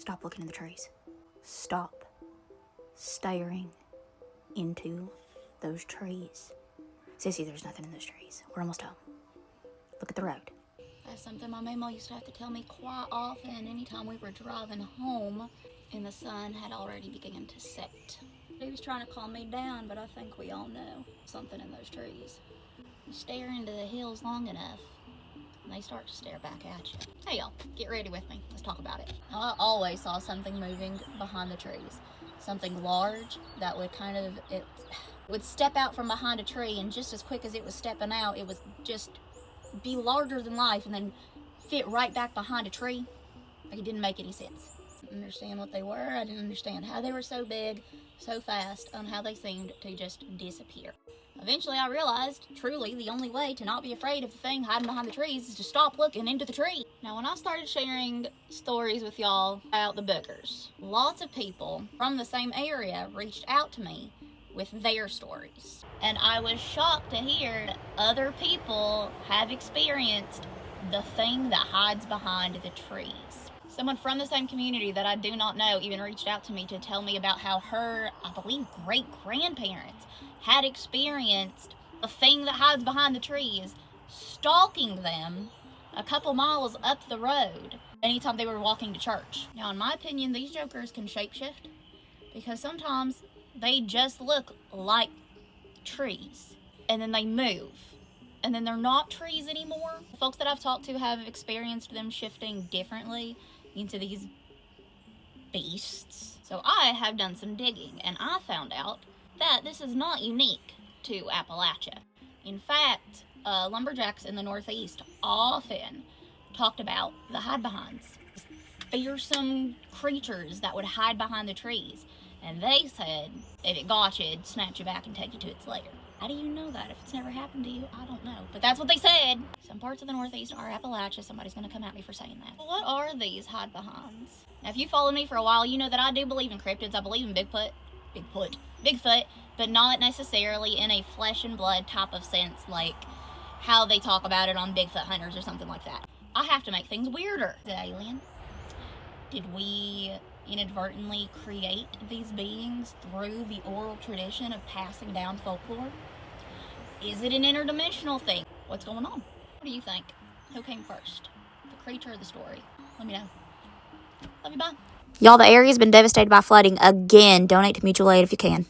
Stop looking in the trees. Stop staring into those trees. Sissy, there's nothing in those trees. We're almost home. Look at the road. That's something my mama used to have to tell me quite often anytime we were driving home and the sun had already begun to set. He was trying to calm me down, but I think we all know something in those trees. You stare into the hills long enough, and they start to stare back at you. Hey y'all, get ready with me. Let's talk about it. I always saw something moving behind the trees. Something large that would it would step out from behind a tree, and just as quick as it was stepping out, it would just be larger than life and then fit right back behind a tree. Like, it didn't make any sense. I didn't understand what they were. I didn't understand how they were so big, so fast, and how they seemed to just disappear. Eventually I realized, truly, the only way to not be afraid of the thing hiding behind the trees is to stop looking into the tree. Now, when I started sharing stories with y'all about the boogers, lots of people from the same area reached out to me with their stories. And I was shocked to hear that other people have experienced the thing that hides behind the trees. Someone from the same community that I do not know even reached out to me to tell me about how her, I believe, great-grandparents had experienced the thing that hides behind the trees stalking them a couple miles up the road anytime they were walking to church. Now, in my opinion, these jokers can shapeshift because sometimes they just look like trees and then they move and then they're not trees anymore. The folks that I've talked to have experienced them shifting differently into these beasts. So I have done some digging and I found out that this is not unique to Appalachia. In fact, lumberjacks in the Northeast often talked about the hide-behinds, fearsome creatures that would hide behind the trees. And they said, if it got you, it'd snatch you back and take you to its lair. How do you know that? If it's never happened to you, I don't know. But that's what they said. Some parts of the Northeast are Appalachia. Somebody's going to come at me for saying that. Well, what are these hide-behinds? Now, if you followed me for a while, you know that I do believe in cryptids. I believe in Bigfoot, but not necessarily in a flesh and blood type of sense, like how they talk about it on Bigfoot Hunters or something like that. I have to make things weirder. Is it alien? Did we inadvertently create these beings through the oral tradition of passing down folklore? Is it an interdimensional thing? What's going on? What do you think? Who came first? The creature or the story? Let me know. Love you, bye. Y'all, the area's been devastated by flooding again. Donate to mutual aid if you can.